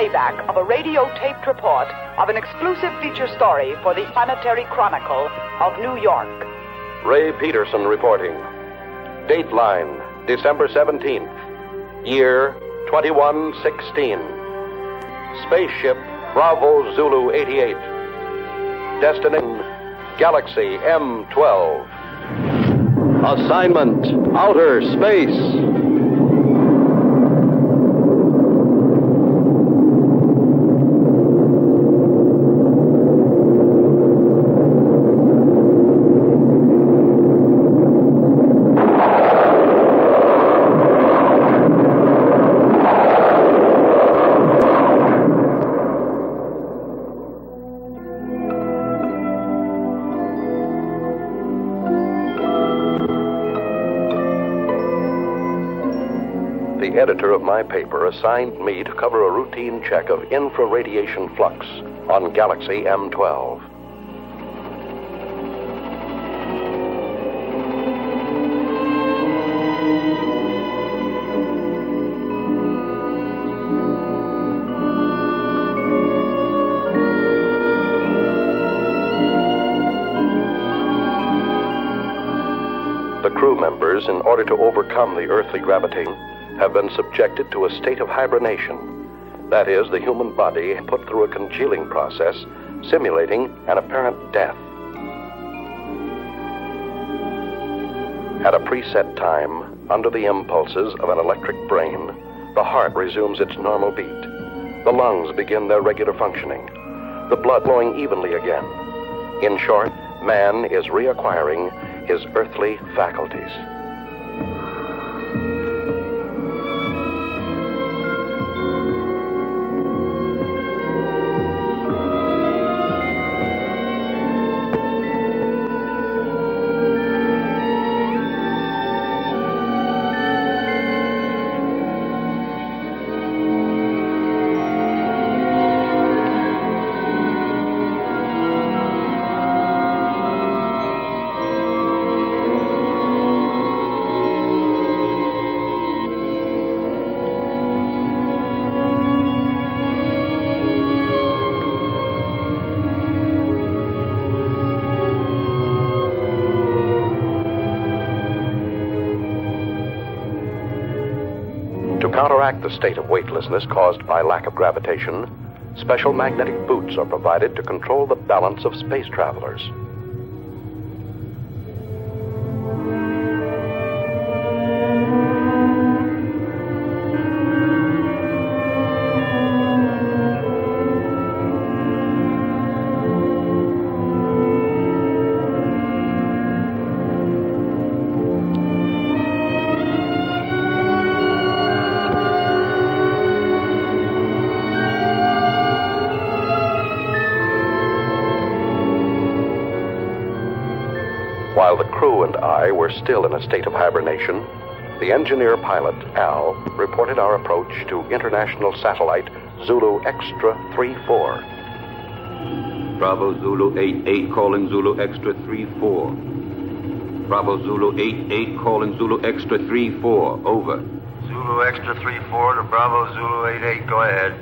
playback of a radio-taped report of an exclusive feature story for the Planetary Chronicle of New York. Ray Peterson reporting. Dateline, December 17th. Year 2116. Spaceship Bravo Zulu 88. Destination Galaxy M12. Assignment Outer Space. The editor of my paper assigned me to cover a routine check of infraradiation flux on Galaxy M12. The crew members, in order to overcome the earthly gravity, have been subjected to a state of hibernation. That is, the human body put through a congealing process, simulating an apparent death. At a preset time, under the impulses of an electric brain, the heart resumes its normal beat. The lungs begin their regular functioning, the blood flowing evenly again. In short, man is reacquiring his earthly faculties. To counteract the state of weightlessness caused by lack of gravitation, special magnetic boots are provided to control the balance of space travelers. While the crew and I were still in a state of hibernation, the engineer pilot, Al, reported our approach to international satellite Zulu Extra 34. Bravo Zulu 88 calling Zulu Extra 34. Bravo Zulu 88 calling Zulu Extra 34. Over. Zulu Extra 34 to Bravo Zulu 88. Go ahead.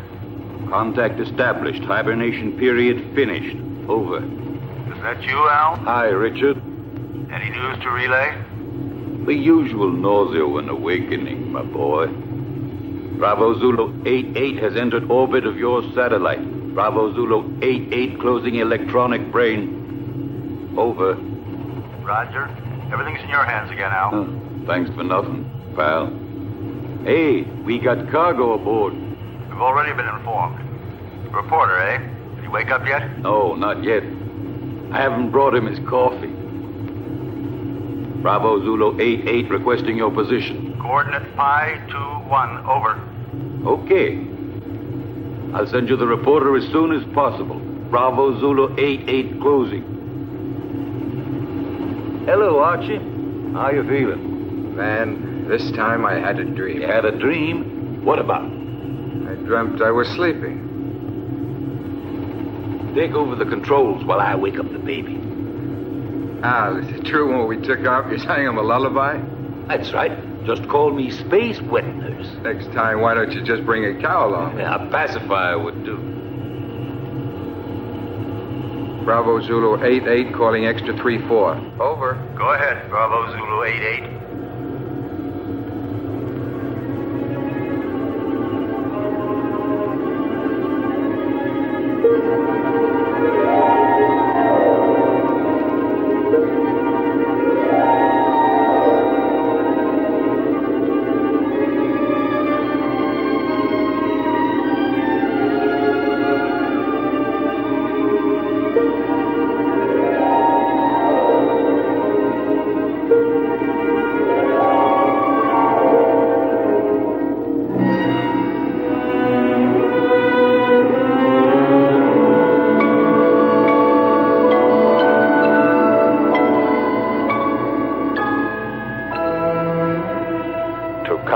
Contact established. Hibernation period finished. Over. Is that you, Al? Hi, Richard. Any news to relay? The usual nausea when awakening, my boy. Bravo Zulu 88 has entered orbit of your satellite. Bravo Zulu 88 closing electronic brain. Over. Roger. Everything's in your hands again, Al. Thanks for nothing, pal. Hey, we got cargo aboard. We've already been informed. Reporter, eh? Did he wake up yet? No, not yet. I haven't brought him his coffee. Bravo Zulu 88 requesting your position. Coordinate Pi 21, over. Okay. I'll send you the reporter as soon as possible. Bravo Zulu 88 closing. Hello, Archie. How you feeling? Man, this time I had a dream. You had a dream? What about? I dreamt I was sleeping. Take over the controls while I wake up the baby. Al, is it true when we took off you sang him a lullaby? That's right. Just call me Space Wet Nurse. Next time, why don't you just bring a cow along? Yeah, a pacifier would do. Bravo Zulu 88 calling extra 3-4. Over. Go ahead, Bravo Zulu 88.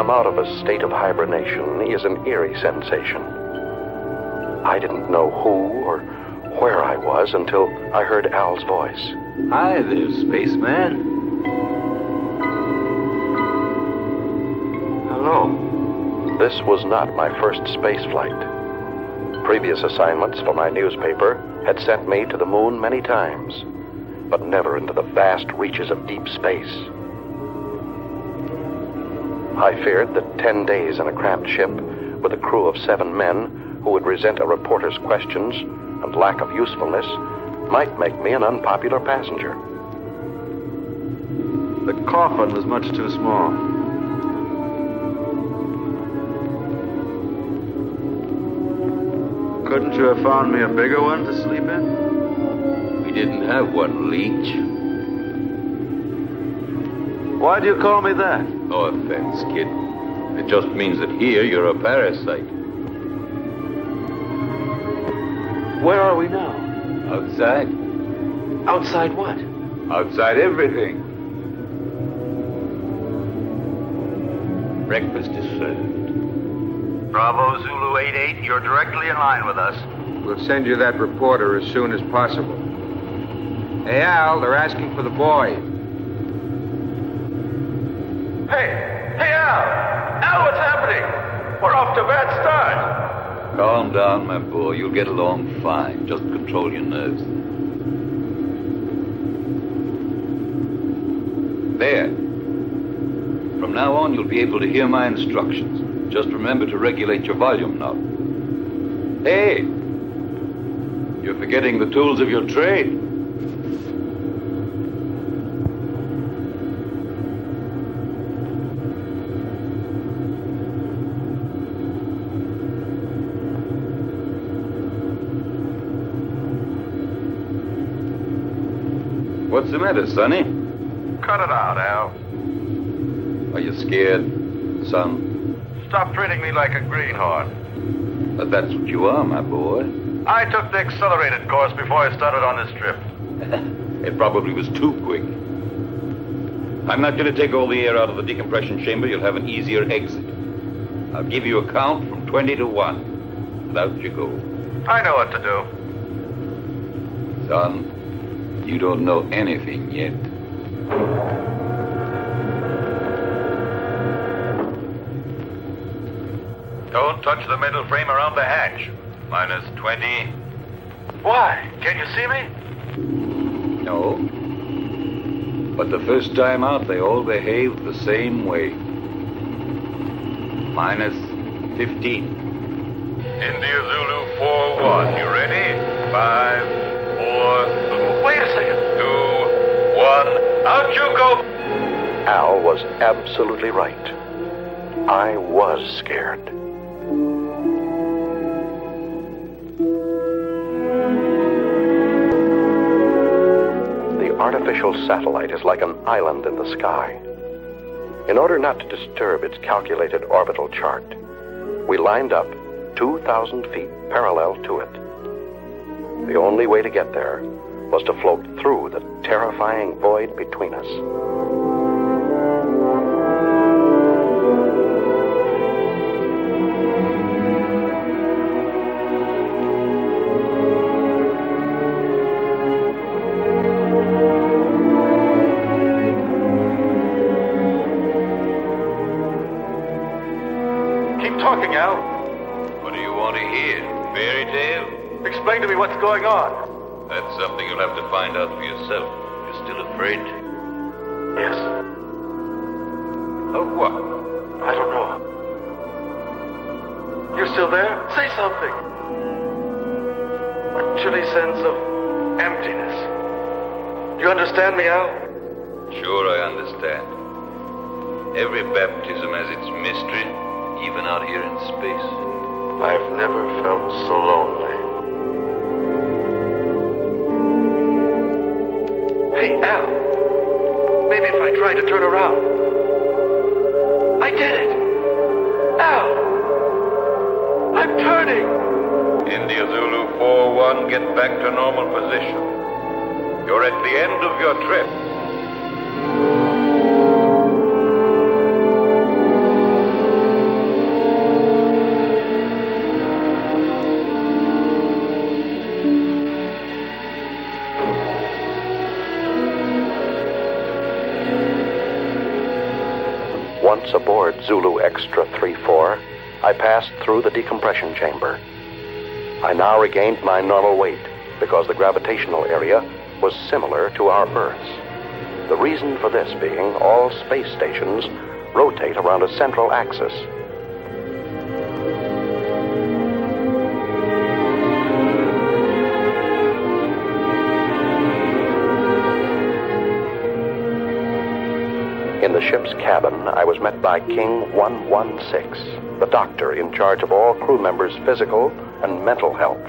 Out of a state of hibernation is an eerie sensation. I didn't know who or where I was until I heard Al's voice. Hi there, spaceman. Hello. This was not my first space flight. Previous assignments for my newspaper had sent me to the moon many times, but never into the vast reaches of deep space. I feared that 10 days in a cramped ship with a crew of 7 men who would resent a reporter's questions and lack of usefulness might make me an unpopular passenger. The coffin was much too small. Couldn't you have found me a bigger one to sleep in? We didn't have one, Leech. Why do you call me that? No offense, kid. It just means that here you're a parasite. Where are we now? Outside. Outside what? Outside everything. Breakfast is served. Bravo Zulu 88, you're directly in line with us. We'll send you that reporter as soon as possible. Hey, Al, they're asking for the boy. Hey, Al! Al, what's happening? We're off to a bad start. Calm down, my boy. You'll get along fine. Just control your nerves. There. From now on, you'll be able to hear my instructions. Just remember to regulate your volume knob. Hey! You're forgetting the tools of your trade. What's the matter, Sonny? Cut it out, Al. Are you scared, son? Stop treating me like a greenhorn. But that's what you are, my boy. I took the accelerated course before I started on this trip. It probably was too quick. I'm not going to take all the air out of the decompression chamber. You'll have an easier exit. I'll give you a count from 20 to 1. And out you go. I know what to do. Son, you don't know anything yet. Don't touch the metal frame around the hatch. Minus 20. Why? Can you see me? No. But the first time out, they all behaved the same way. Minus 15. India Zulu 4-1. You ready? 5, 4... Wait a second. 2, 1. Out you go! Al was absolutely right. I was scared. The artificial satellite is like an island in the sky. In order not to disturb its calculated orbital chart, we lined up 2,000 feet parallel to it. The only way to get there was to float through the terrifying void between us. keep talking, Al. What do you want to hear? Fairy tale? Explain to me what's going on. That's something you'll have to find out for yourself. You're still afraid? Yes. Of what? I don't know. You're still there? Say something. A chilly sense of emptiness. You understand me, Al? Sure, I understand. Every baptism has its mystery, even out here in space. I've never felt so lonely. Hey, Al. Maybe if I try to turn around. I did it! Al! I'm turning! India Zulu 4-1, get back to normal position. You're at the end of your trip. Once aboard Zulu Extra 3-4, I passed through the decompression chamber. I now regained my normal weight because the gravitational area was similar to our Earth's. The reason for this being all space stations rotate around a central axis. In the ship's cabin, I was met by King 116, the doctor in charge of all crew members' physical and mental health.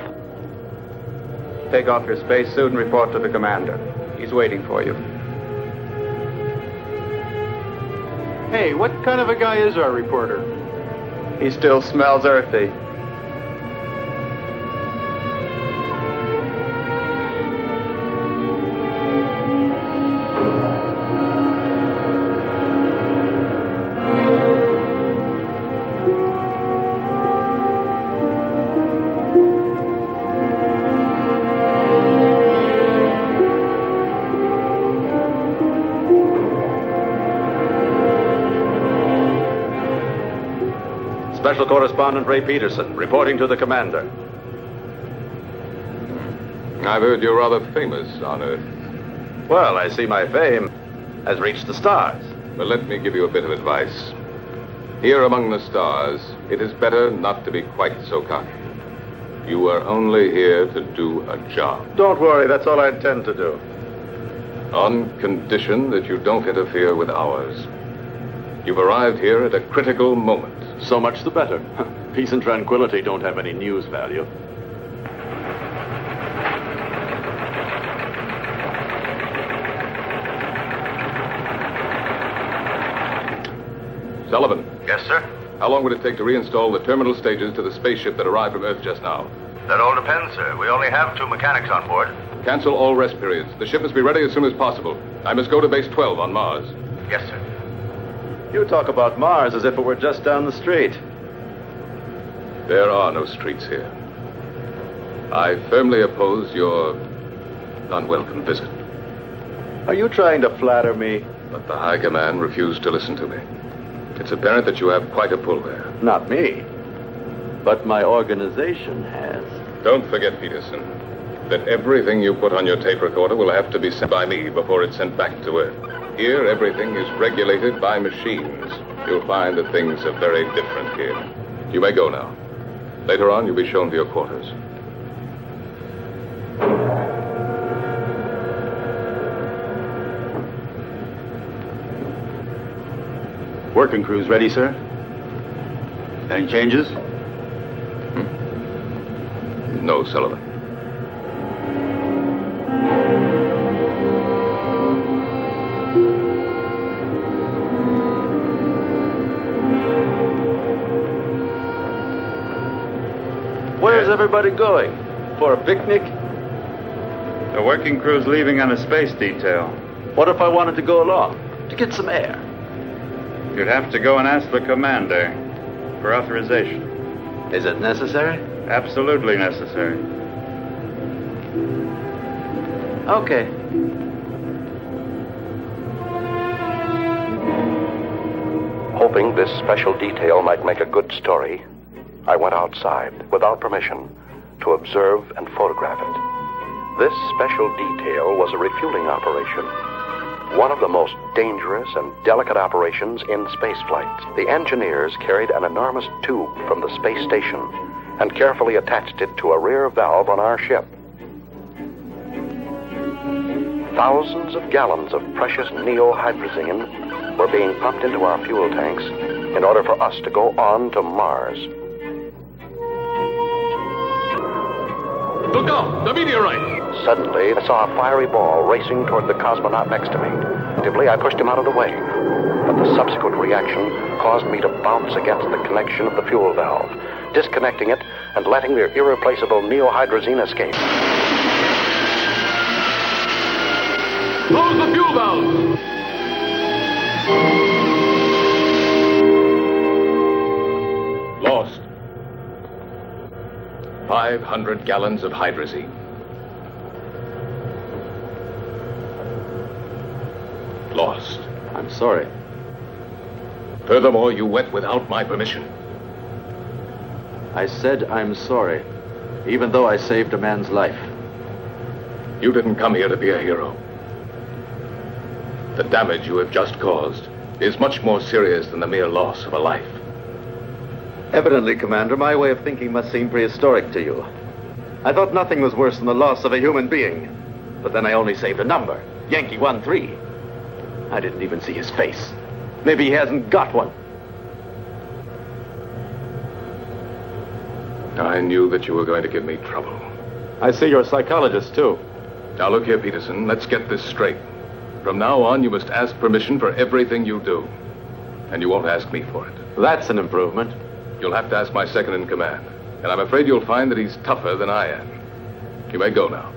Take off your spacesuit and report to the commander. He's waiting for you. Hey, what kind of a guy is our reporter? He still smells earthy. Special Correspondent Ray Peterson, reporting to the commander. I've heard you're rather famous on Earth. Well, I see my fame has reached the stars. But let me give you a bit of advice. Here among the stars, it is better not to be quite so cocky. You are only here to do a job. Don't worry, that's all I intend to do. On condition that you don't interfere with ours. You've arrived here at a critical moment. So much the better. Peace and tranquility don't have any news value. Sullivan. Yes, sir? How long would it take to reinstall the terminal stages to the spaceship that arrived from Earth just now? That all depends, sir. We only have 2 mechanics on board. Cancel all rest periods. The ship must be ready as soon as possible. I must go to base 12 on Mars. Yes, sir. You talk about Mars as if it were just down the street. There are no streets here. I firmly oppose your unwelcome visit. Are you trying to flatter me? But the High Command refused to listen to me. It's apparent that you have quite a pull there. Not me. But my organization has. Don't forget, Peterson, that everything you put on your tape recorder will have to be sent by me before it's sent back to Earth. Here, everything is regulated by machines. You'll find that things are very different here. You may go now. Later on, you'll be shown to your quarters. Working crew's ready, sir? Any changes? No, Sullivan. Where's everybody going? For a picnic? The working crew's leaving on a space detail. What if I wanted to go along? To get some air? You'd have to go and ask the commander for authorization. Is it necessary? Absolutely necessary. Okay. Hoping this special detail might make a good story, I went outside, without permission, to observe and photograph it. This special detail was a refueling operation, one of the most dangerous and delicate operations in space flights. The engineers carried an enormous tube from the space station and carefully attached it to a rear valve on our ship. Thousands of gallons of precious neohydrazine were being pumped into our fuel tanks in order for us to go on to Mars. Look out! The meteorite! Suddenly, I saw a fiery ball racing toward the cosmonaut next to me. Instinctively, I pushed him out of the way. But the subsequent reaction caused me to bounce against the connection of the fuel valve, disconnecting it and letting the irreplaceable neohydrazine escape. Close the fuel valve! Lost. 500 gallons of hydrazine. Lost. I'm sorry. Furthermore, you went without my permission. I said I'm sorry, even though I saved a man's life. You didn't come here to be a hero. The damage you have just caused is much more serious than the mere loss of a life. Evidently, Commander, my way of thinking must seem prehistoric to you. I thought nothing was worse than the loss of a human being. But then I only saved a number, Yankee 13. I didn't even see his face. Maybe he hasn't got one. I knew that you were going to give me trouble. I see you're a psychologist, too. Now look here, Peterson, let's get this straight. From now on, you must ask permission for everything you do. And you won't ask me for it. That's an improvement. You'll have to ask my second in command. And I'm afraid you'll find that he's tougher than I am. You may go now.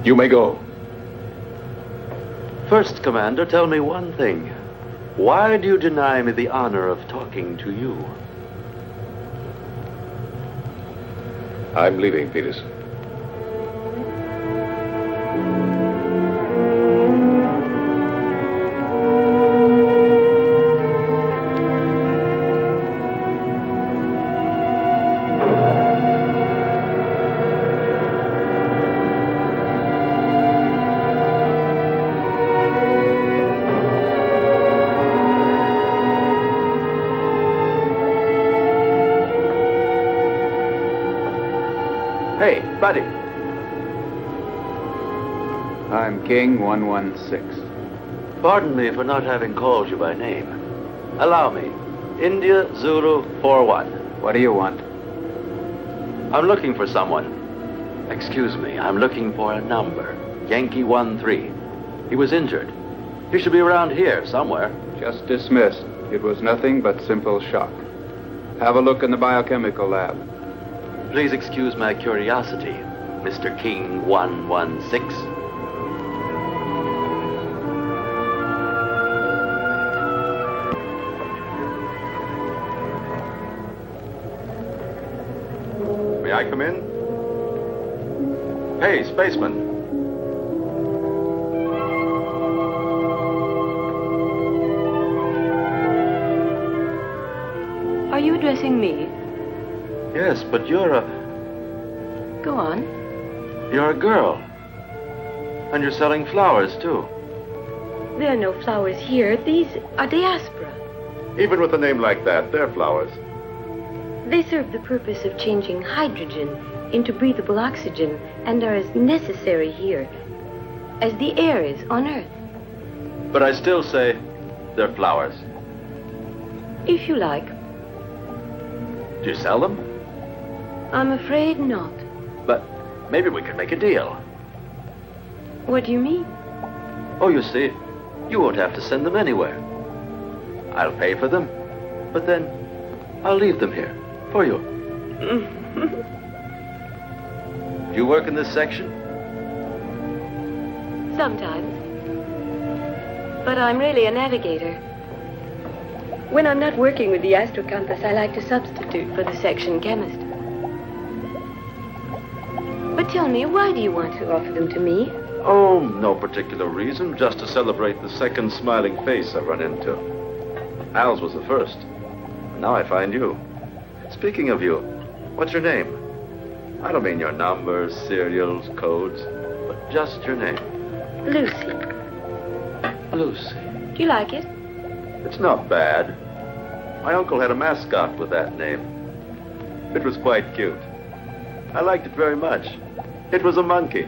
You may go. First, Commander, tell me one thing. Why do you deny me the honor of talking to you? I'm leaving, Peterson. Hey, buddy. I'm King 116. Pardon me for not having called you by name. Allow me. India Zulu 41. What do you want? I'm looking for someone. Excuse me, I'm looking for a number. Yankee 13. He was injured. He should be around here somewhere. Just dismissed. It was nothing but simple shock. Have a look in the biochemical lab. Please excuse my curiosity, Mr. King 116. May I come in? Hey, spaceman. Are you addressing me? Yes, but you're a... Go on. You're a girl. And you're selling flowers, too. There are no flowers here. These are diaspora. Even with a name like that, they're flowers. They serve the purpose of changing hydrogen into breathable oxygen and are as necessary here as the air is on Earth. But I still say they're flowers. If you like. Do you sell them? I'm afraid not. But maybe we could make a deal. What do you mean? Oh, you see, you won't have to send them anywhere. I'll pay for them, but then I'll leave them here for you. You work in this section? Sometimes. But I'm really a navigator. When I'm not working with the astrocompass, I like to substitute for the section chemist. But tell me, why do you want to offer them to me? Oh, no particular reason, just to celebrate the second smiling face I've run into. Al's was the first. Now I find you. Speaking of you, what's your name? I don't mean your numbers, serials, codes, but just your name. Lucy. Lucy. Do you like it? It's not bad. My uncle had a mascot with that name. It was quite cute. I liked it very much. It was a monkey.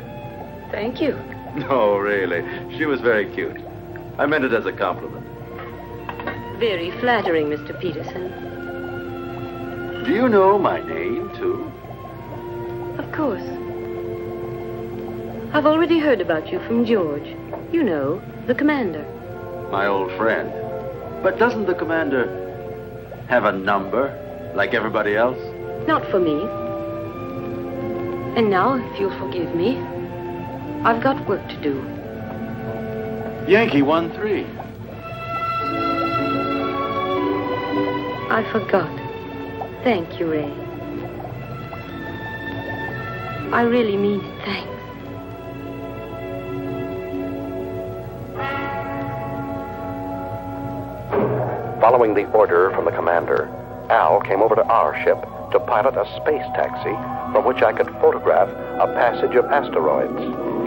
Thank you. No, really. She was very cute. I meant it as a compliment. Very flattering, Mr. Peterson. Do you know my name, too? Of course. I've already heard about you from George. You know, the commander. My old friend. But doesn't the commander have a number, like everybody else? Not for me. And now, if you'll forgive me, I've got work to do. Yankee 1-3. I forgot. Thank you, Ray. I really mean it. Thanks. Following the order from the commander, Al came over to our ship to pilot a space taxi from which I could photograph a passage of asteroids.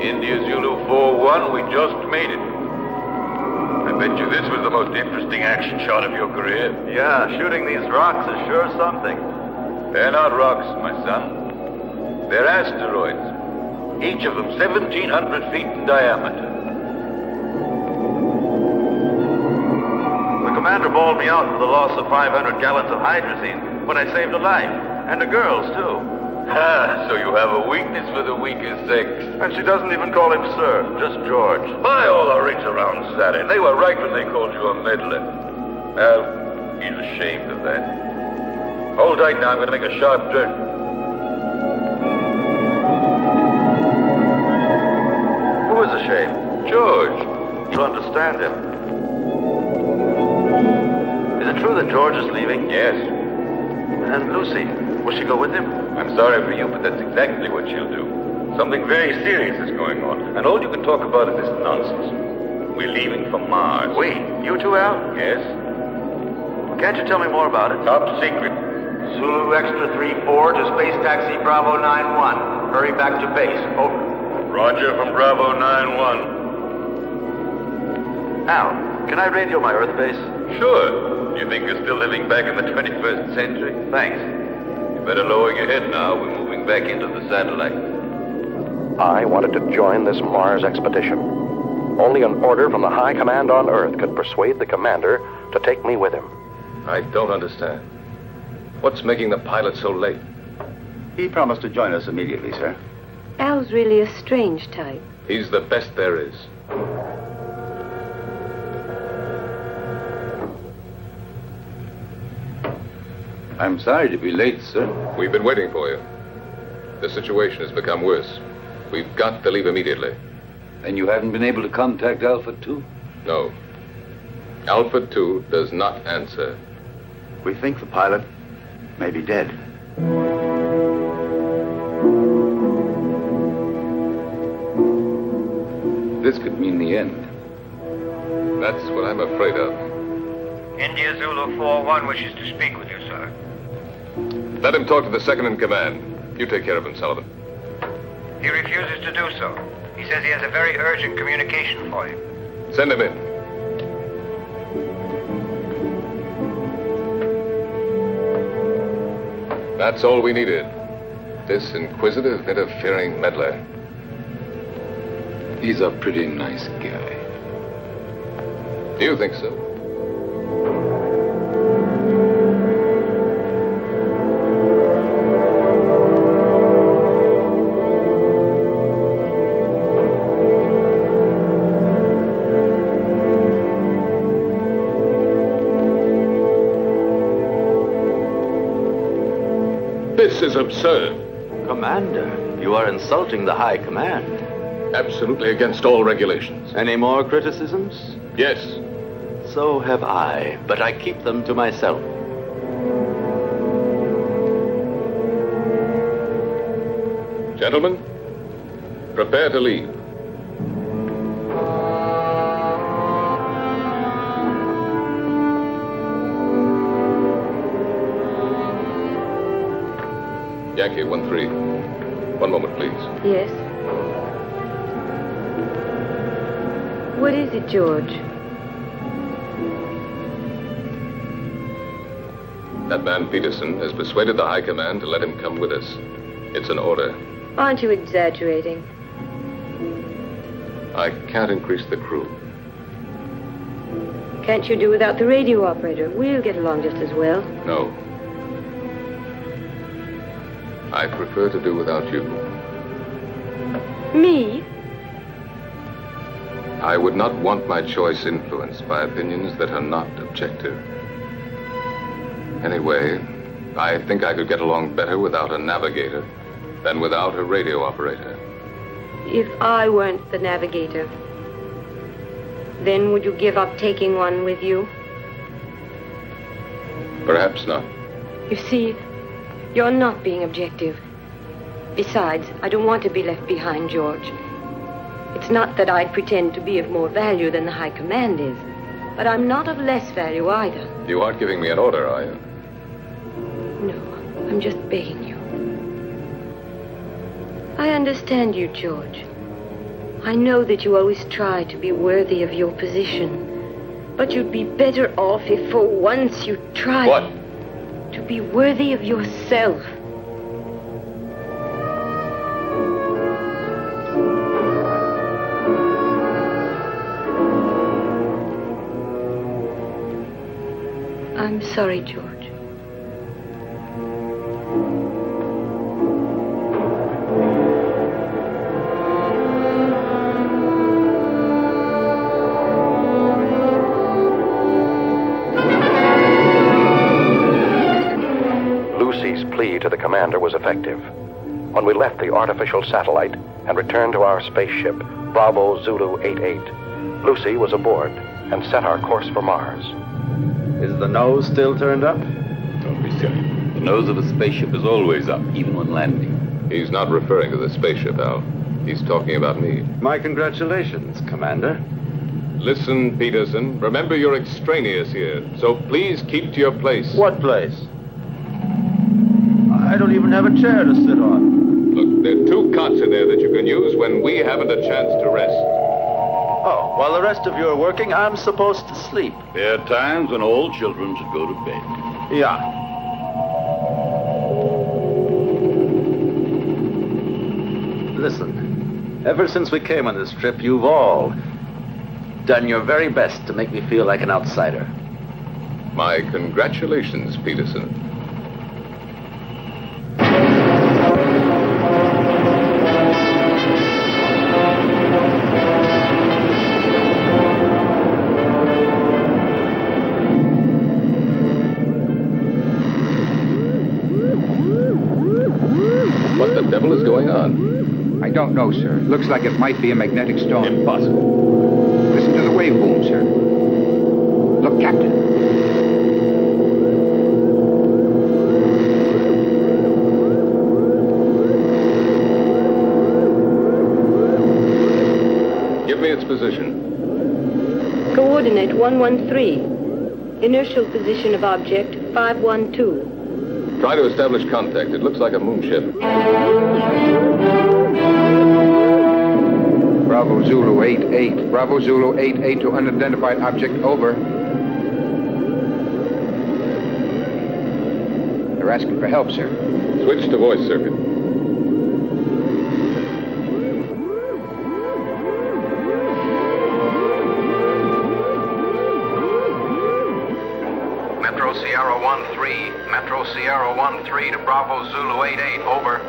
India Zulu 4-1, we just made it. I bet you this was the most interesting action shot of your career. Yeah, shooting these rocks is sure something. They're not rocks, my son. They're asteroids. Each of them 1,700 feet in diameter. The commander bawled me out for the loss of 500 gallons of hydrazine, but I saved a life. And the girls, too. Ah, so you have a weakness for the weaker sex. And she doesn't even call him sir, just George. By all the rings around Saturday, they were right when they called you a meddler. Well, he's ashamed of that. Hold tight now, I'm going to make a sharp turn. Who is ashamed? George. You understand him. Is it true that George is leaving? Yes. And Lucy, will she go with him? I'm sorry for you, but that's exactly what she'll do. Something very serious is going on, and all you can talk about is this nonsense. We're leaving for Mars. We? You too, Al? Yes? Can't you tell me more about it? Top secret. Zulu Extra 3-4 to Space Taxi Bravo 9-1. Hurry back to base. Over. Roger from Bravo 9-1. Al, can I radio my Earth base? Sure. You think you're still living back in the 21st century? Thanks. You better lower your head now. We're moving back into the satellite. I wanted to join this Mars expedition. Only an order from the high command on Earth could persuade the commander to take me with him. I don't understand. What's making the pilot so late? He promised to join us immediately, sir. Al's really a strange type. He's the best there is. I'm sorry to be late, sir. We've been waiting for you. The situation has become worse. We've got to leave immediately. And you haven't been able to contact Alpha 2? No. Alpha 2 does not answer. We think the pilot may be dead. This could mean the end. That's what I'm afraid of. India Zulu 4-1 wishes to speak with you, sir. Let him talk to the second in command. You take care of him, Sullivan. He refuses to do so. He says he has a very urgent communication for you. Send him in. That's all we needed. This inquisitive, interfering meddler. He's a pretty nice guy. Do you think so? This is absurd. Commander, you are insulting the High Command. Absolutely against all regulations. Any more criticisms? Yes. So have I, but I keep them to myself. Gentlemen, prepare to leave. Yankee 1-3. One moment, please. Yes? What is it, George? That man Peterson has persuaded the High Command to let him come with us. It's an order. Aren't you exaggerating? I can't increase the crew. Can't you do without the radio operator? We'll get along just as well. No. I prefer to do without you. Me? I would not want my choice influenced by opinions that are not objective. Anyway, I think I could get along better without a navigator than without a radio operator. If I weren't the navigator, then would you give up taking one with you? Perhaps not. You see, you're not being objective. Besides, I don't want to be left behind, George. It's not that I'd pretend to be of more value than the High Command is, but I'm not of less value either. You aren't giving me an order, are you? No, I'm just begging you. I understand you, George. I know that you always try to be worthy of your position, but you'd be better off if for once you tried... What? To be worthy of yourself. I'm sorry, George. Lucy's plea to the commander was effective. When we left the artificial satellite and returned to our spaceship, Bravo Zulu 88, Lucy was aboard and set our course for Mars. Is the nose still turned up? Don't be silly. The nose of a spaceship is always up, even when landing. He's not referring to the spaceship, Al. He's talking about me. My congratulations, Commander. Listen, Peterson. Remember you're extraneous here, so please keep to your place. What place? I don't even have a chair to sit on. Look, there are 2 cots in there that you can use when we haven't a chance to rest. Oh, while the rest of you are working, I'm supposed to sleep. There are times when all children should go to bed. Yeah. Listen, ever since we came on this trip, you've all done your very best to make me feel like an outsider. My congratulations, Peterson. What the devil is going on? I don't know, sir. Looks like it might be a magnetic storm. Impossible. Listen to the waveboom, sir. Look, Captain. Give me its position. Coordinate 113. Inertial position of object 512. Try to establish contact. It looks like a moonship. Bravo Zulu 88. Bravo Zulu 88 to unidentified object, over. They're asking for help, sir. Switch to voice circuit. Metro Sierra 1-3. Metro Sierra 1-3 to Bravo Zulu 88. Over.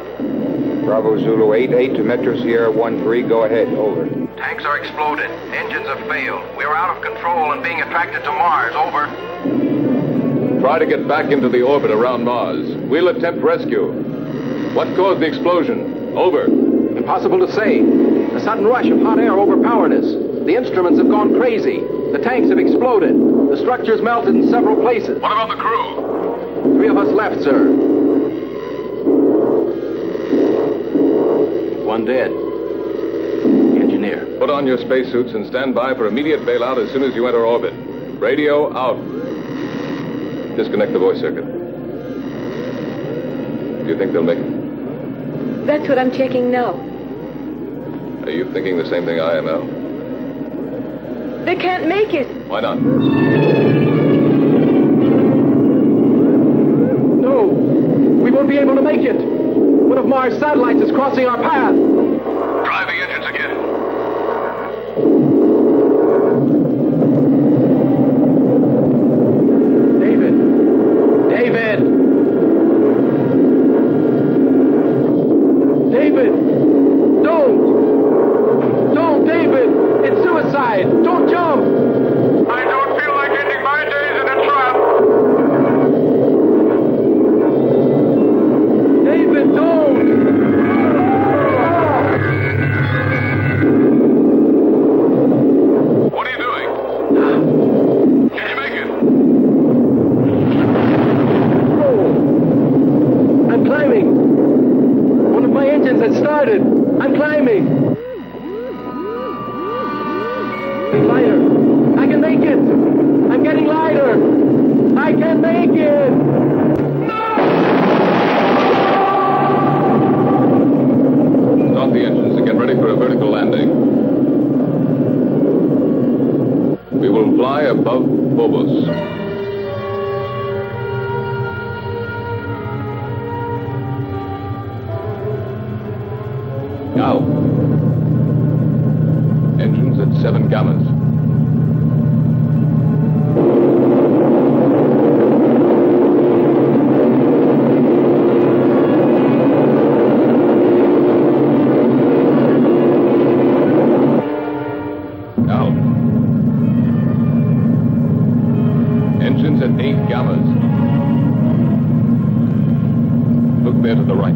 Bravo Zulu 88 to Metro Sierra 13. Go ahead. Over. Tanks are exploded. Engines have failed. We are out of control and being attracted to Mars. Over. Try to get back into the orbit around Mars. We'll attempt rescue. What caused the explosion? Over. Impossible to say. A sudden rush of hot air overpowered us. The instruments have gone crazy. The tanks have exploded. The structure's melted in several places. What about the crew? 3 of us left, sir. 1 dead. The engineer. Put on your spacesuits and stand by for immediate bailout as soon as you enter orbit. Radio out. Disconnect the voice circuit. Do you think they'll make it? That's what I'm checking now. Are you thinking the same thing I am, Al? They can't make it. Why not? No, we won't be able to make it. One of Mars' satellites is crossing our path. Drive the engines again. David! David! Don't, David! It's suicide! Don't jump! I don't feel like ending my days in a trap. David, don't! What are you doing? Can you make it? I'm climbing. One of my engines has started. I'm climbing. Getting lighter. I can make it. I'm getting lighter. I can make it. Start the engines and get ready for a vertical landing. We will fly above Phobos. Now. Engines at 7 gammas. Now. Engines at 8 gammas. Look there to the right.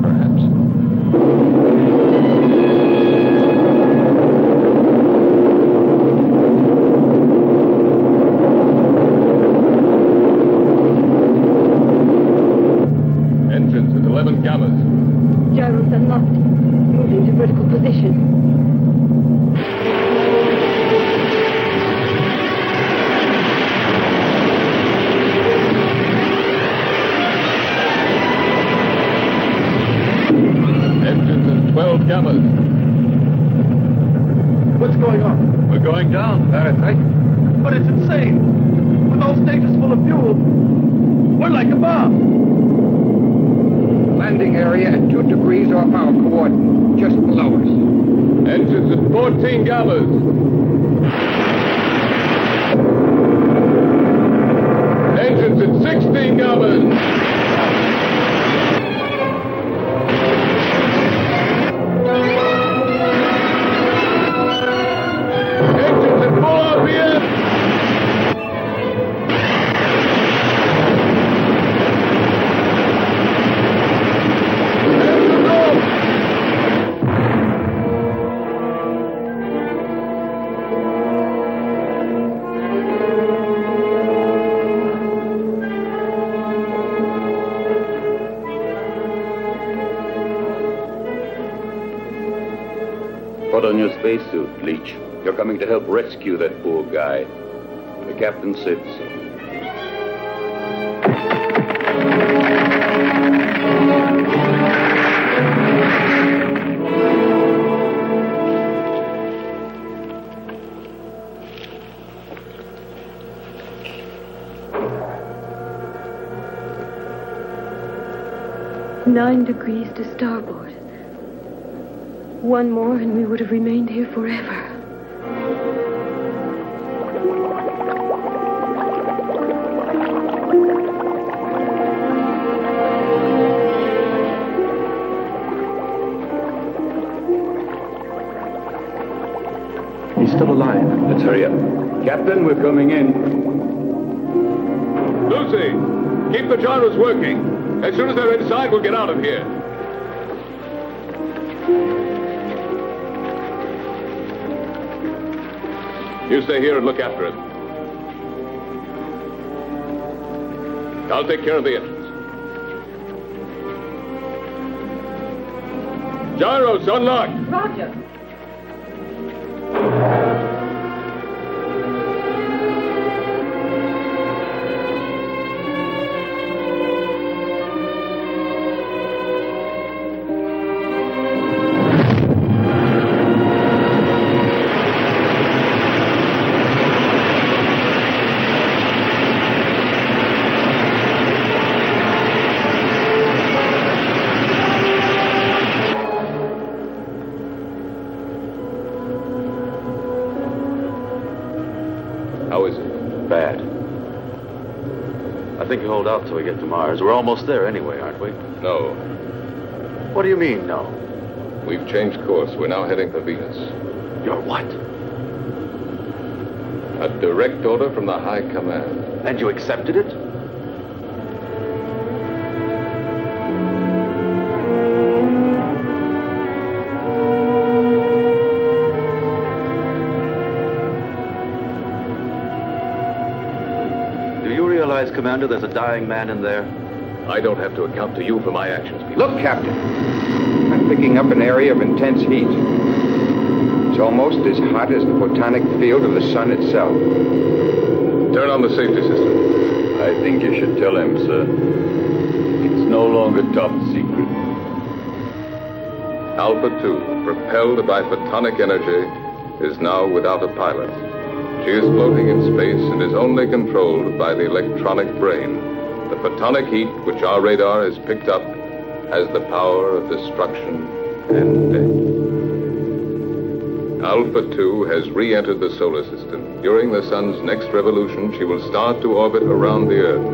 Perhaps. Engines at 11 gammas. Gyros unlocked. Moving to vertical position. Engines at 12 gammas. What's going on? We're going down. That's right. But it's insane. With those stages full of fuel, we're like a bomb. Landing area at 2 degrees off our coordinate, just below us. Engines at 14 gammas. Engines at 16 gammas. Engines at full RPM. Engines off. Put on your spacesuit, Leech. You're coming to help rescue that poor guy. The captain said so. Nine degrees to starboard. One more and we would have remained here forever. He's still alive. Let's hurry up. Captain, we're coming in. Lucy, keep the gyros working. As soon as they're inside, we'll get out of here. You stay here and look after him. I'll take care of the engines. Gyros unlocked. Roger. I think you hold out till we get to Mars. We're almost there anyway, aren't we? No. What do you mean, no? We've changed course. We're now heading for Venus. You're what? A direct order from the High Command. And you accepted it? Commander, there's a dying man in there. I don't have to account to you for my actions, Peterson. Look, Captain. I'm picking up an area of intense heat. It's almost as hot as the photonic field of the sun itself. Turn on the safety system. I think you should tell him, sir. It's no longer top secret. Alpha 2, propelled by photonic energy, is now without a pilot. She is floating in space and is only controlled by the electronic brain. The photonic heat, which our radar has picked up, has the power of destruction and death. Alpha 2 has re-entered the solar system. During the sun's next revolution, she will start to orbit around the Earth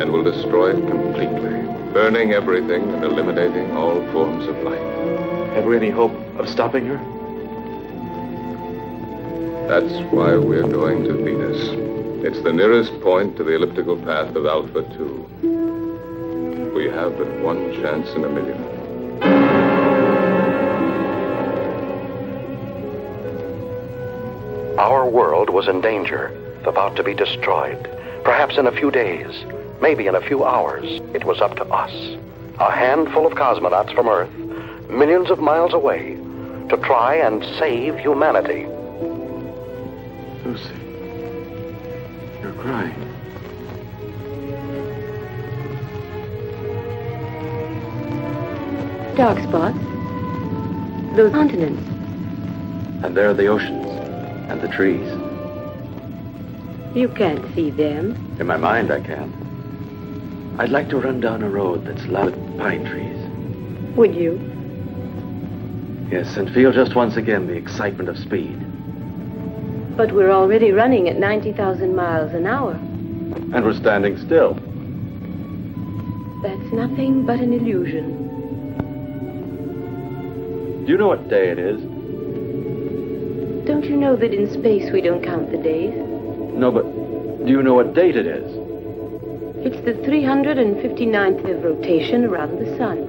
and will destroy it completely, burning everything and eliminating all forms of life. Have we any hope of stopping her? That's why we're going to Venus. It's the nearest point to the elliptical path of Alpha 2. We have but one chance in a million. Our world was in danger, about to be destroyed. Perhaps in a few days, maybe in a few hours, it was up to us, a handful of cosmonauts from Earth, millions of miles away, to try and save humanity. Lucy, you're crying. Dark spots. Those continents. And there are the oceans and the trees. You can't see them. In my mind, I can. I'd like to run down a road that's lined with pine trees. Would you? Yes, and feel just once again the excitement of speed. But we're already running at 90,000 miles an hour. And we're standing still. That's nothing but an illusion. Do you know what day it is? Don't you know that in space we don't count the days? No, but do you know what date it is? It's the 359th of rotation around the sun.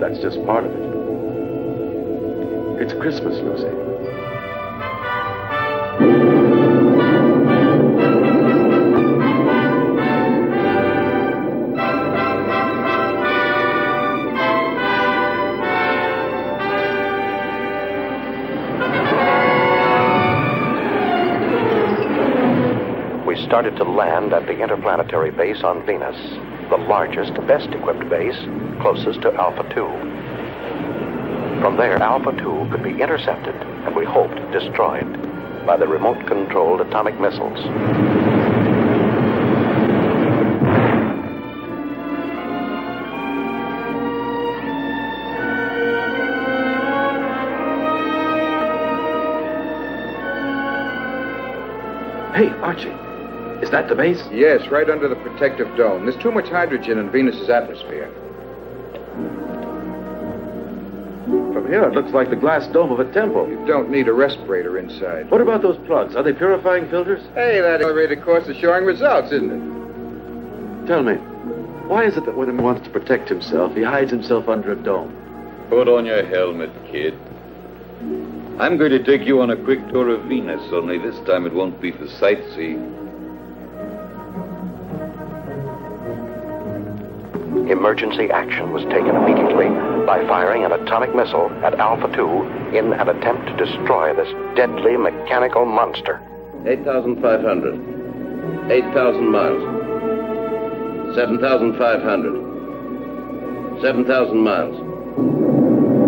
That's just part of it. It's Christmas, Lucy. Started to land at the Interplanetary base on Venus, the largest, best-equipped base, closest to Alpha 2. From there, Alpha 2 could be intercepted, and we hoped destroyed, by the remote-controlled atomic missiles. Hey, Archie. Is that the base? Yes, right under the protective dome. There's too much hydrogen in Venus's atmosphere. From here, it looks like the glass dome of a temple. You don't need a respirator inside. What about those plugs? Are they purifying filters? Hey, that elevated course is showing results, isn't it? Tell me, why is it that when he wants to protect himself, he hides himself under a dome? Put on your helmet, kid. I'm going to take you on a quick tour of Venus, only this time it won't be for sightseeing. Emergency action was taken immediately by firing an atomic missile at Alpha 2 in an attempt to destroy this deadly mechanical monster. 8,500. 8,000 miles. 7,500. 7,000 miles.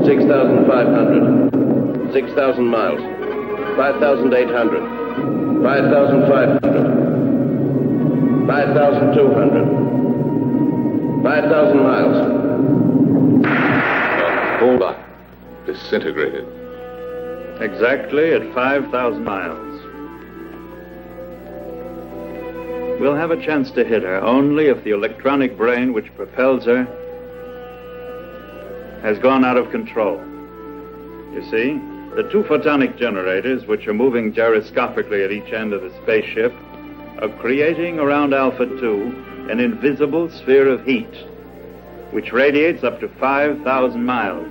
6,500. 6,000 miles. 5,800. 5,500. 5,200. 5,000 miles. Hold on. Disintegrated. Exactly at 5,000 miles. we'll have a chance to hit her only if the electronic brain which propels her has gone out of control. You see, the two photonic generators, which are moving gyroscopically at each end of the spaceship, are creating around Alpha 2 an invisible sphere of heat, which radiates up to 5,000 miles.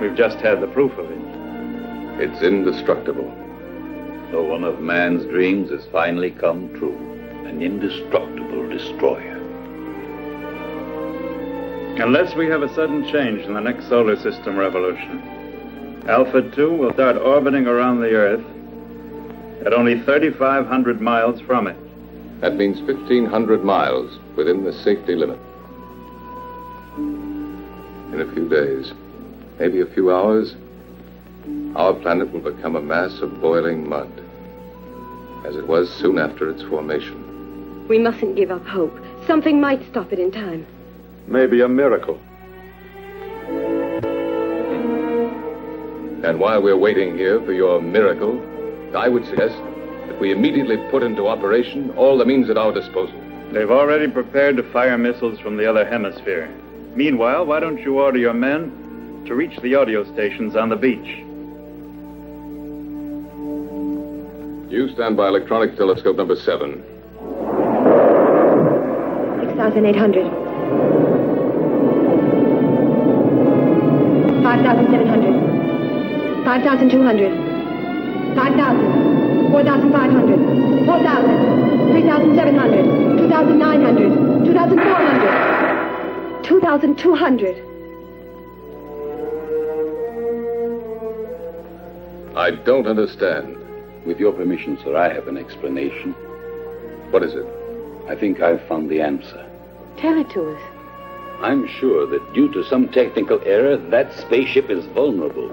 We've just had the proof of it. It's indestructible. So one of man's dreams has finally come true. An indestructible destroyer. Unless we have a sudden change in the next solar system revolution, Alpha 2 will start orbiting around the Earth at only 3,500 miles from it. That means 1,500 miles within the safety limit. In a few days, maybe a few hours, our planet will become a mass of boiling mud, as it was soon after its formation. We mustn't give up hope. Something might stop it in time. Maybe a miracle. And while we're waiting here for your miracle, I would suggest that we immediately put into operation all the means at our disposal. They've already prepared to fire missiles from the other hemisphere. Meanwhile, why don't you order your men to reach the audio stations on the beach? You stand by electronic telescope number 7. 6,800. 5,700. 5,200. 5,000. 4,500. 4,000. 3,700. 2,900. 2,400. 2,200. I don't understand. With your permission, sir, I have an explanation. What is it? I think I've found the answer. Tell it to us. I'm sure that due to some technical error, that spaceship is vulnerable.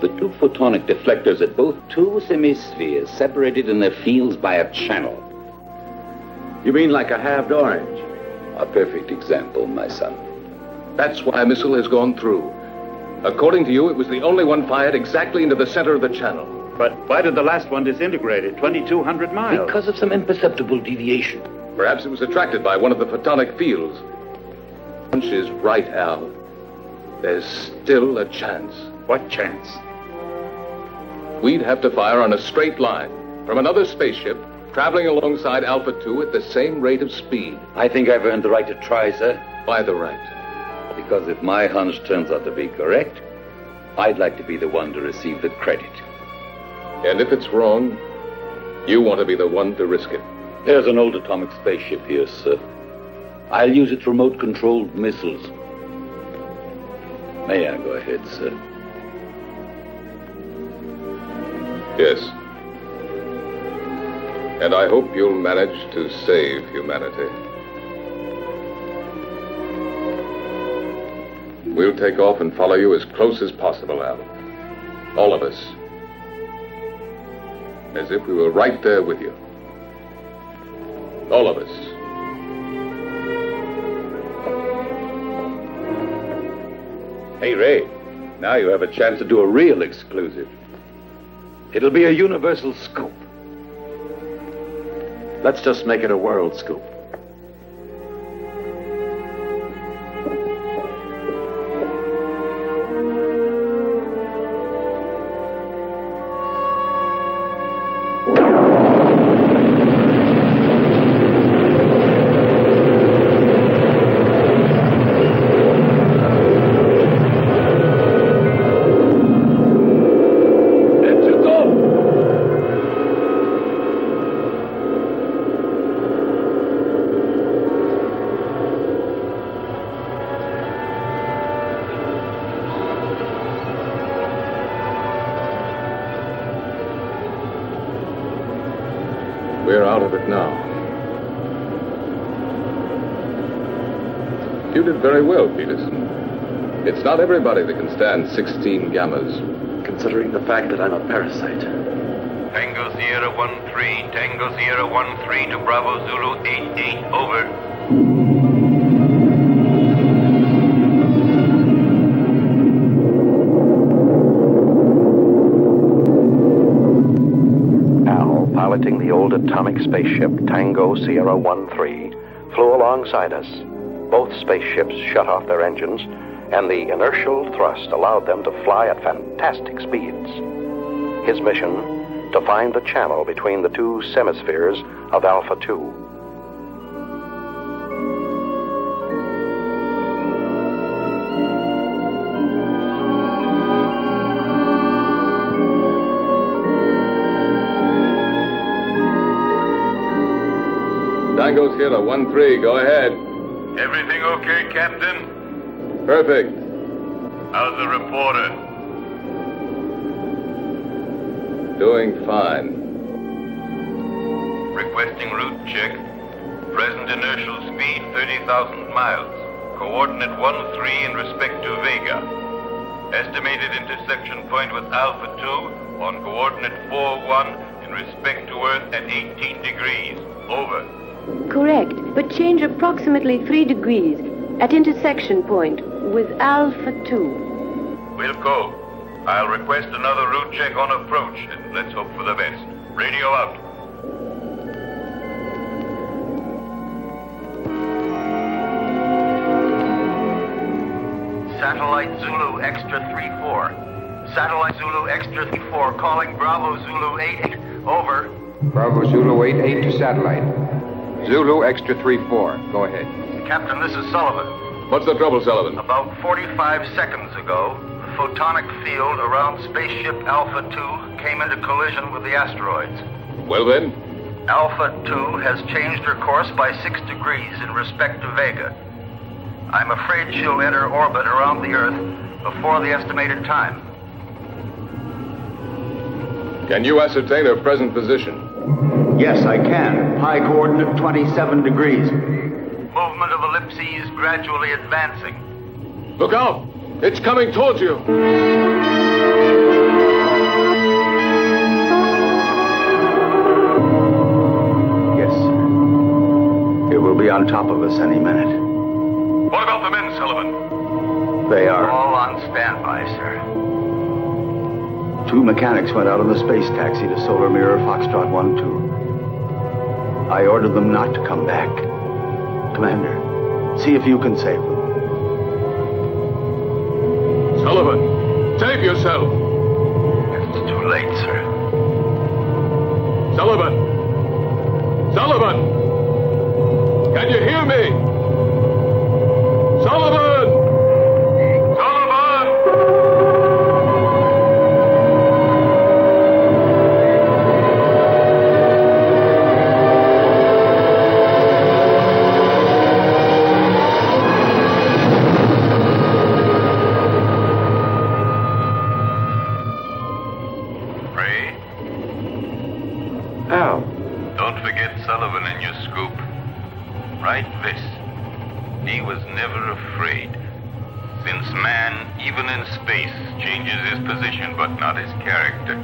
The two photonic deflectors at both two semispheres separated in their fields by a channel. You mean like a halved orange? A perfect example, my son. That's why a missile has gone through. According to you, it was the only one fired exactly into the center of the channel. But why did the last one disintegrate at 2,200 miles? Because of some imperceptible deviation. Perhaps it was attracted by one of the photonic fields. Hunch is right, Al. There's still a chance. What chance? We'd have to fire on a straight line from another spaceship traveling alongside Alpha 2 at the same rate of speed. I think I've earned the right to try, sir. Why the right? Because if my hunch turns out to be correct, I'd like to be the one to receive the credit. And if it's wrong, you want to be the one to risk it. There's an old atomic spaceship here, sir. I'll use its remote-controlled missiles. May I go ahead, sir? Yes. And I hope you'll manage to save humanity. We'll take off and follow you as close as possible, Al. All of us. As if we were right there with you. All of us. Hey, Ray, now you have a chance to do a real exclusive. It'll be a universal scoop. Let's just make it a world scoop. We're out of it now. You did very well, Peterson. It's not everybody that can stand 16 gammas. Considering the fact that I'm a parasite. Tango Sierra 1-3, Tango Sierra 1-3 to Bravo Zulu 8-8, over. piloting the old atomic spaceship Tango Sierra 1-3, flew alongside us. Both spaceships shut off their engines, and the inertial thrust allowed them to fly at fantastic speeds. His mission, to find the channel between the two semispheres of Alpha 2. Tango Sierra 1-3, go ahead. Everything okay, Captain? Perfect. How's the reporter? Doing fine. Requesting route check. Present inertial speed 30,000 miles. Coordinate 1-3 in respect to Vega. Estimated intersection point with Alpha 2 on coordinate 4-1 in respect to Earth at 18 degrees. Over. Correct, but change approximately 3 degrees at intersection point with Alpha 2. We'll go. I'll request another route check on approach, and let's hope for the best. Radio out. Satellite Zulu Extra 3-4. Satellite Zulu Extra 3-4 calling Bravo Zulu 88. Over. Bravo Zulu 88 to satellite. Zulu Extra 3-4. Go ahead. Captain, this is Sullivan. What's the trouble, Sullivan? About 45 seconds ago, the photonic field around spaceship Alpha 2 came into collision with the asteroids. Well then? Alpha 2 has changed her course by 6 degrees in respect to Vega. I'm afraid she'll enter orbit around the Earth before the estimated time. Can you ascertain her present position? Yes, I can. High coordinate 27 degrees. Movement of ellipses gradually advancing. Look out! It's coming towards you! Yes, sir. It will be on top of us any minute. What about the men, Sullivan? They are all on standby, sir. 2 mechanics went out on the space taxi to Solar Mirror Foxtrot 1-2. I ordered them not to come back. Commander, see if you can save them. Sullivan, save yourself! It's too late, sir. Sullivan! Sullivan! Can you hear me? Sullivan! Sullivan! Al. Don't forget Sullivan in your scoop. Write this. He was never afraid. Since man, even in space, changes his position but not his character.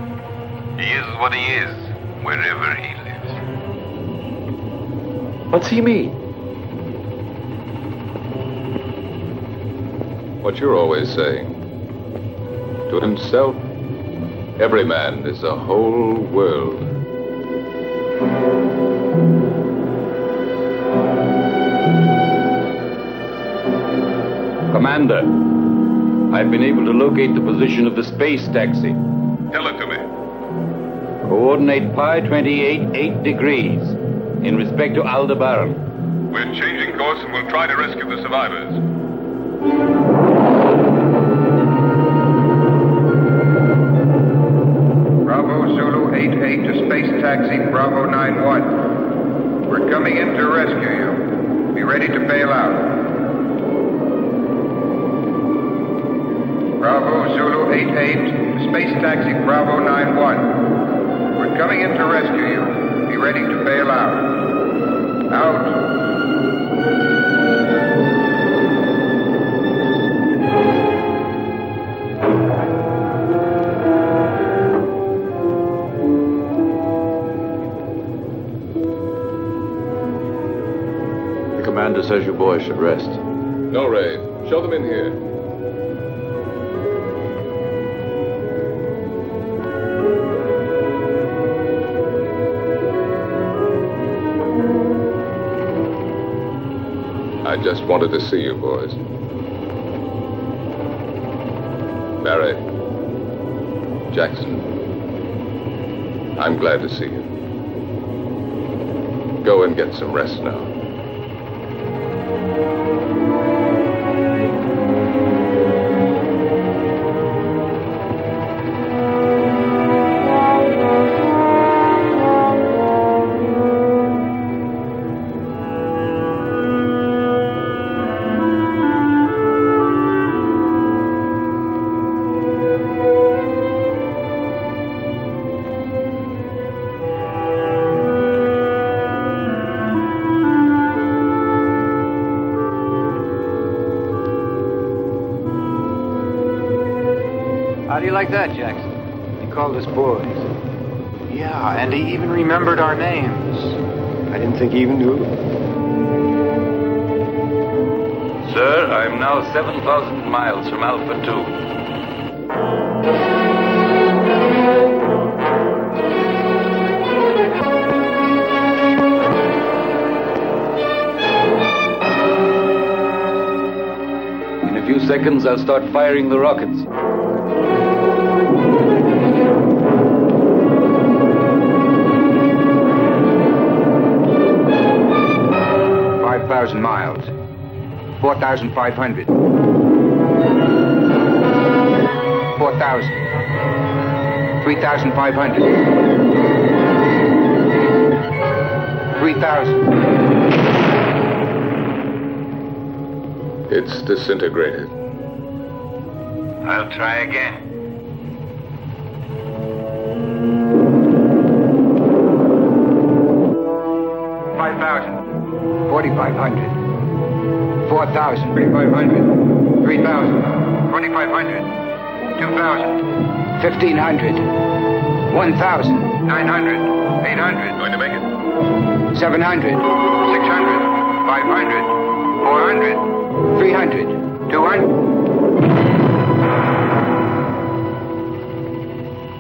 He is what he is, wherever he lives. What's he mean? What you're always saying. To himself, every man is a whole world. Commander, I've been able to locate the position of the space taxi. Tell it to me. Coordinate pi 28 8 degrees in respect to Aldebaran. We're changing course and we'll try to rescue the survivors. Bravo Zulu 88 to space taxi Bravo 91. We're coming in to rescue you. Be ready to bail out. Bravo Zulu 88, space taxi Bravo 91. We're coming in to rescue you. Be ready to bail out. Out. The commander says you boys should rest. No, Ray. Show them in here. I just wanted to see you boys. Barry, Jackson, I'm glad to see you. Go and get some rest now. How do you like that, Jackson? He called us boys. Yeah, and he even remembered our names. I didn't think he even knew. Sir, I'm now 7,000 miles from Alpha 2. In a few seconds, I'll start firing the rockets. 5,000 miles. 4,500. 4,000. 3,500. 3,000. It's disintegrated. I'll try again. 4,500. 4,000. 3,500. 3,000. 2,500. 2,000. 1,500. 1,000. 900. 800. Going to make it? 700. 600. 500. 400. 300. 200.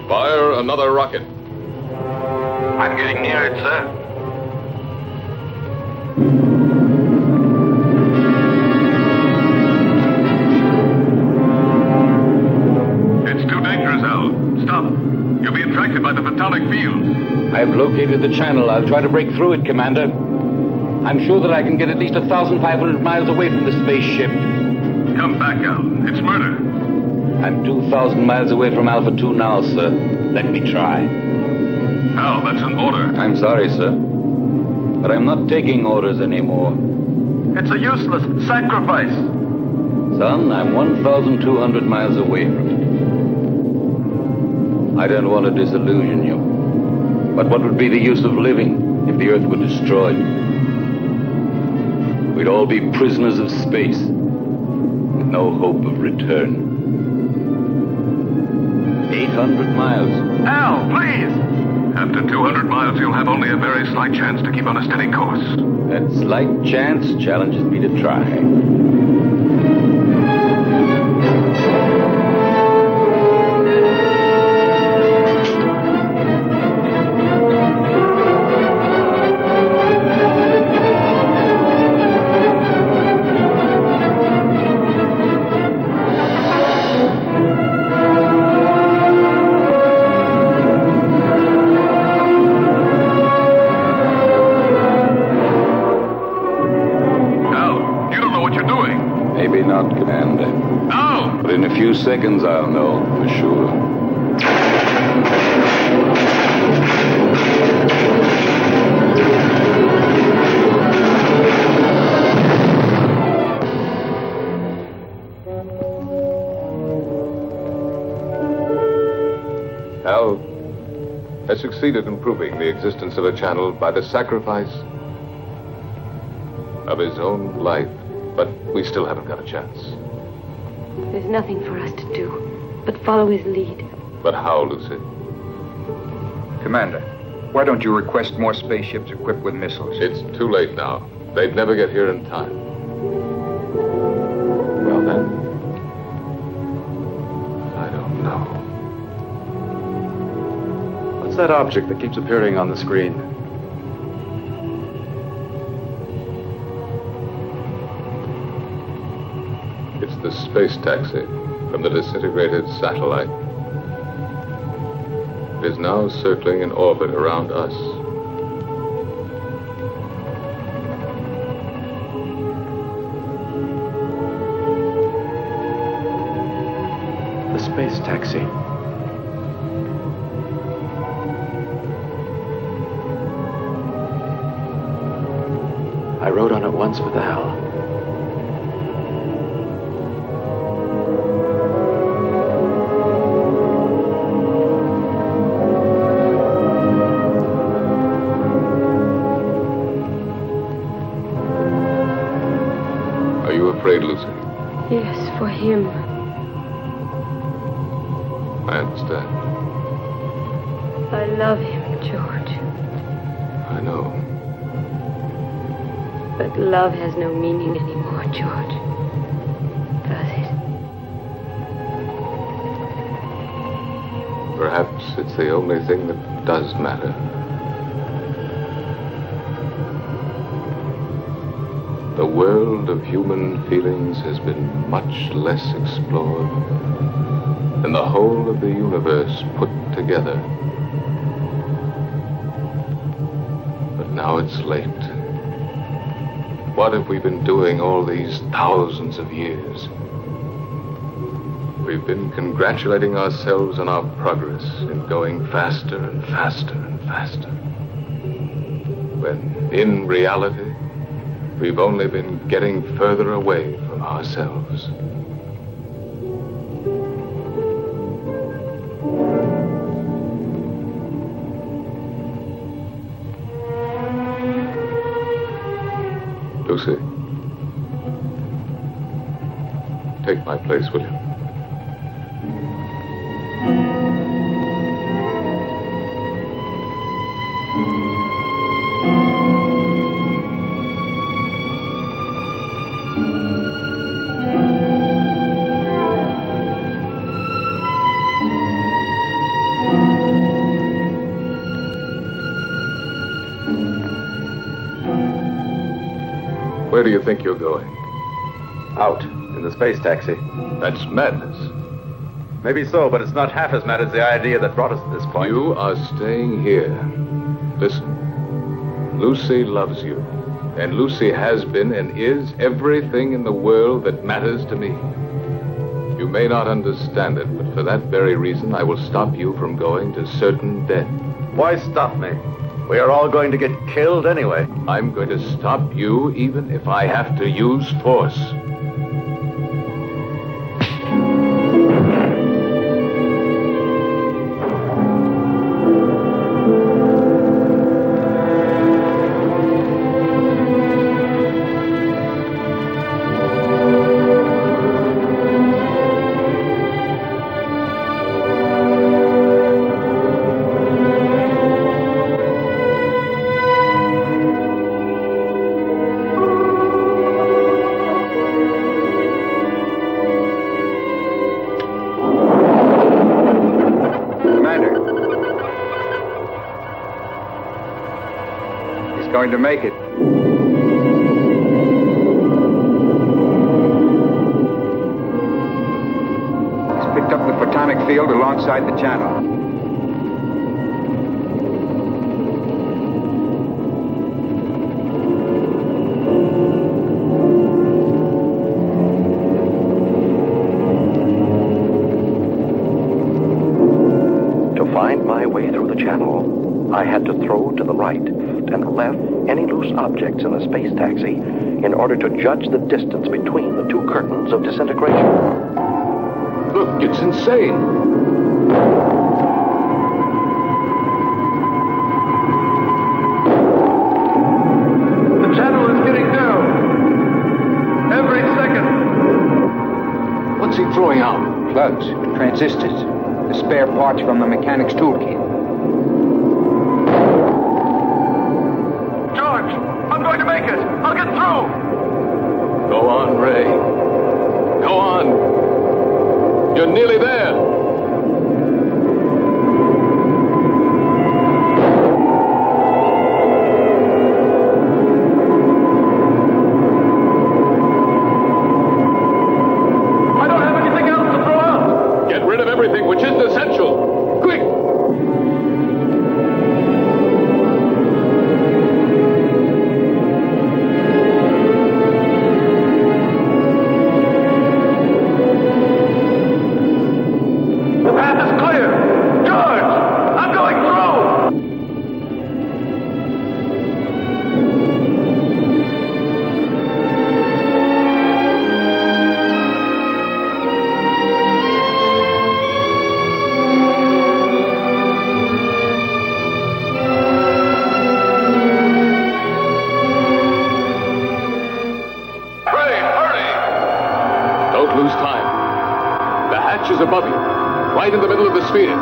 Fire another rocket. I'm getting near it, sir. It's too dangerous, Al. Stop. You'll be attracted by the photonic field. I've located the channel. I'll try to break through it, Commander. I'm sure that I can get at least 1,500 miles away from the spaceship. Come back, Al. It's murder. I'm 2,000 miles away from Alpha 2 now, sir. Let me try. Al, that's an order. I'm sorry, sir. But I'm not taking orders anymore. It's a useless sacrifice. Son, I'm 1,200 miles away from it. I don't want to disillusion you. But what would be the use of living if the Earth were destroyed? We'd all be prisoners of space, with no hope of return. 800 miles. Al, please! After 200 miles, you'll have only a very slight chance to keep on a steady course. That slight chance challenges me to try. Maybe not, Commander. No! But in a few seconds, I'll know for sure. Al has succeeded in proving the existence of a channel by the sacrifice of his own life. But we still haven't got a chance. There's nothing for us to do but follow his lead. But how, Lucy? Commander, why don't you request more spaceships equipped with missiles? It's too late now. They'd never get here in time. Well, then, I don't know. What's that object that keeps appearing on the screen? the space taxi from the disintegrated satellite. It is now circling in orbit around us. The space taxi. I rode on it once with Al. Are you afraid, Lucy? Yes, for him. I understand. I love him, George. I know. But love has no meaning anymore, George. Does it? Perhaps it's the only thing that does matter. The world of human feelings has been much less explored than the whole of the universe put together. But now it's late. What have we been doing all these thousands of years? We've been congratulating ourselves on our progress in going faster and faster and faster. When, in reality, we've only been getting further away from ourselves. Lucy, take my place, will you? Where do you think you're going? Out, in the space taxi. That's madness. Maybe so, but it's not half as mad as the idea that brought us to this point. You are staying here. Listen, Lucy loves you. And Lucy has been and is everything in the world that matters to me. You may not understand it, but for that very reason, I will stop you from going to certain death. Why stop me? We are all going to get killed anyway. I'm going to stop you even if I have to use force. Going to make it. He's picked up the photonic field alongside the channel. To find my way through the channel, I had to throw to the right and left any loose objects in the space taxi in order to judge the distance between the two curtains of disintegration. Look, it's insane. The channel is getting down. Every second. What's he throwing out? Plugs, transistors, the spare parts from the mechanic's toolkit. I'm going to make it. I'll get through. Go on, Ray. Go on. You're nearly there. above you, right in the middle of the sphere.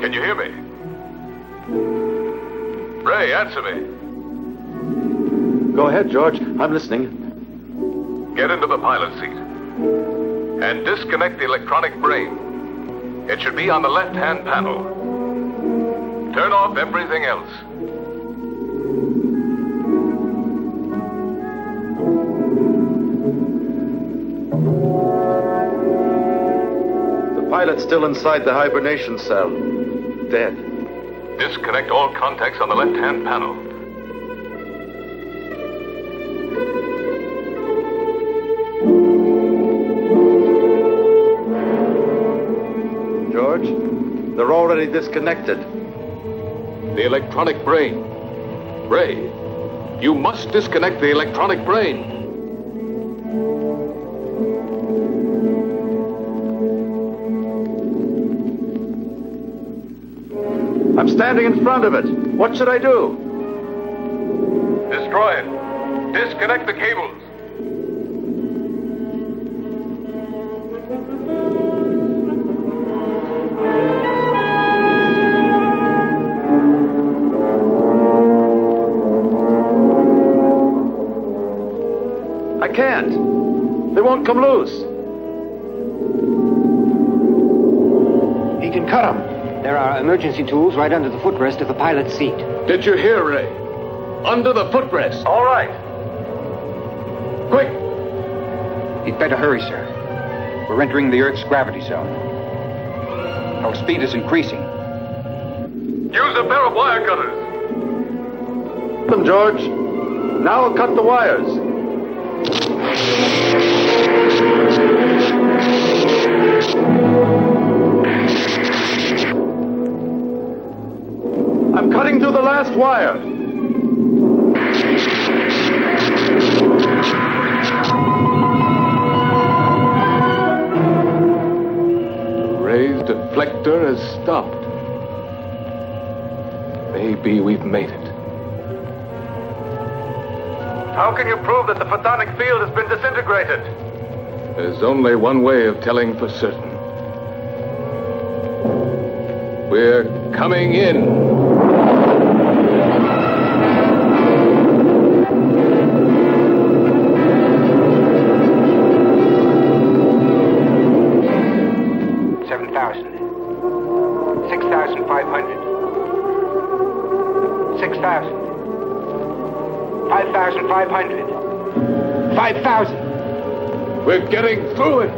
Can you hear me? Ray, answer me. Go ahead, George. I'm listening. Get into the pilot seat. And disconnect the electronic brain. It should be on the left-hand panel. Turn off everything else. The pilot's still inside the hibernation cell. Dead. Disconnect all contacts on the left-hand panel. George, they're already disconnected. The electronic brain. Ray, you must disconnect the electronic brain. I'm standing in front of it. What should I do? Destroy it. Disconnect the cables. I can't. They won't come loose. He can cut them. There are emergency tools right under the footrest of the pilot's seat. Did you hear, Ray? Under the footrest. All right. Quick! You'd better hurry, sir. We're entering the Earth's gravity zone. Our speed is increasing. Use a pair of wire cutters. Them, George. Now I'll cut the wires. I'm cutting through the last wire. Ray's deflector has stopped. Maybe we've made it. How can you prove that the photonic field has been disintegrated? There's only one way of telling for certain. We're coming in. We're getting through it.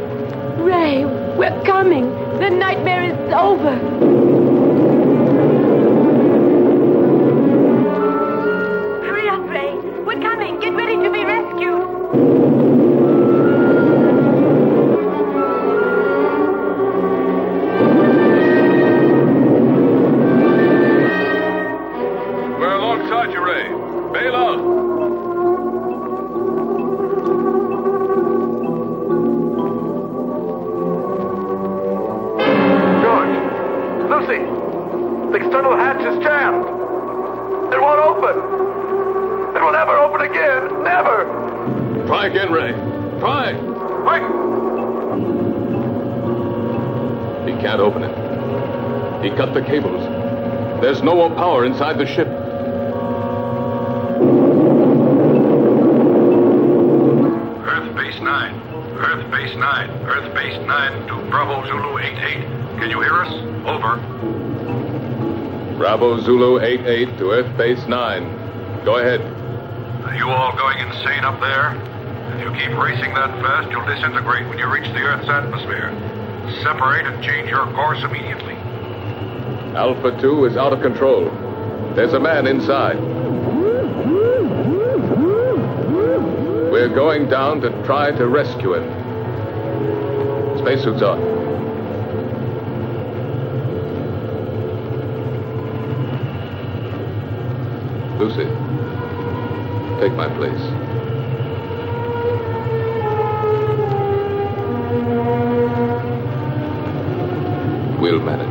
Ray, we're coming. The nightmare is over. Hurry up, Ray. We're coming. Get ready to be rescued. We're alongside you, Ray. Bail out. The external hatch is jammed. It won't open. It will never open again. Never. Try again, Ray. Try. Quick. He can't open it. He cut the cables. There's no more power inside the ship. Earth Base 9. Earth Base 9. Earth Base 9 to Bravo Zulu 88. Can you hear us? Over. Bravo Zulu 88 to Earth Base 9. Go ahead. Are you all going insane up there? If you keep racing that fast, you'll disintegrate when you reach the Earth's atmosphere. Separate and change your course immediately. Alpha 2 is out of control. There's a man inside. We're going down to try to rescue him. Spacesuits on. Lucy, take my place. We'll manage.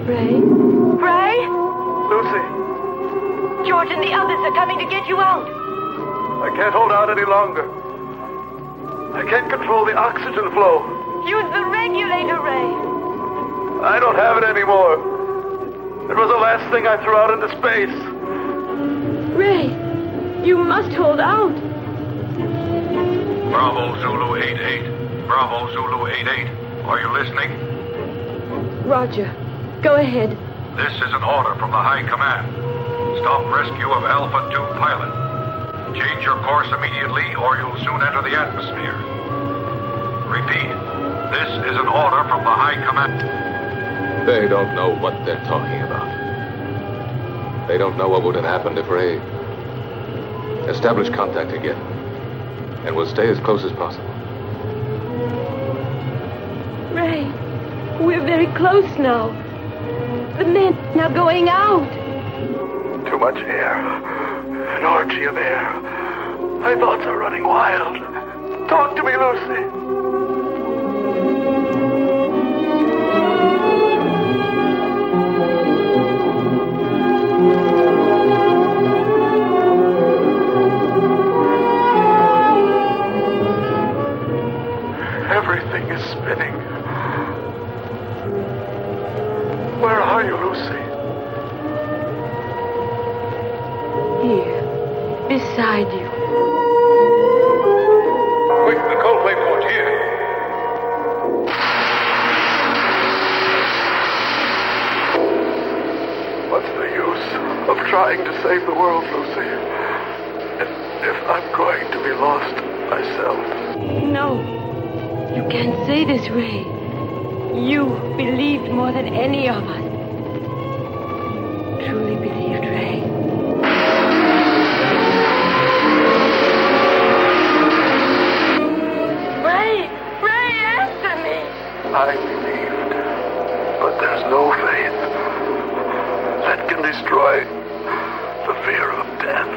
Ray? Ray? Lucy, George and the others are coming to get you out. I can't hold out any longer. I can't control the oxygen flow. Use the regulator, Ray. I don't have it anymore. It was the last thing I threw out into space. Ray, you must hold out. Bravo Zulu 88. Bravo Zulu 88. Are you listening? Roger. Go ahead. This is an order from the High Command. Stop rescue of Alpha 2 pilot. Change your course immediately or you'll soon enter the atmosphere. Repeat. This is an order from the High Command. They don't know what they're talking about. They don't know what would have happened if Ray... Establish contact again. And we'll stay as close as possible. Ray, we're very close now. The men are going out. Too much air. An orgy of air. My thoughts are running wild. Talk to me, Lucy. Everything is spinning. Where are you, Lucy? Here, beside you. Quick, the coldplay port here. What's the use of trying to save the world, Lucy? If I'm going to be lost myself. No, you can't say this, Ray. You believed more than any of us. Truly believed, Ray. Ray, answer me. I believed, but there's no faith that can destroy the fear of death.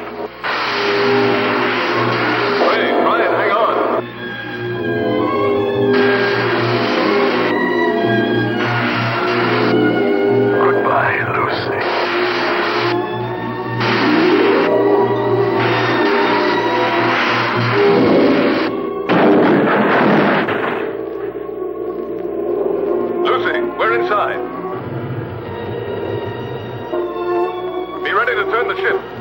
Hey, Brian, hang on. Goodbye, Lucy. Lucy, we're inside. Be ready to turn the ship.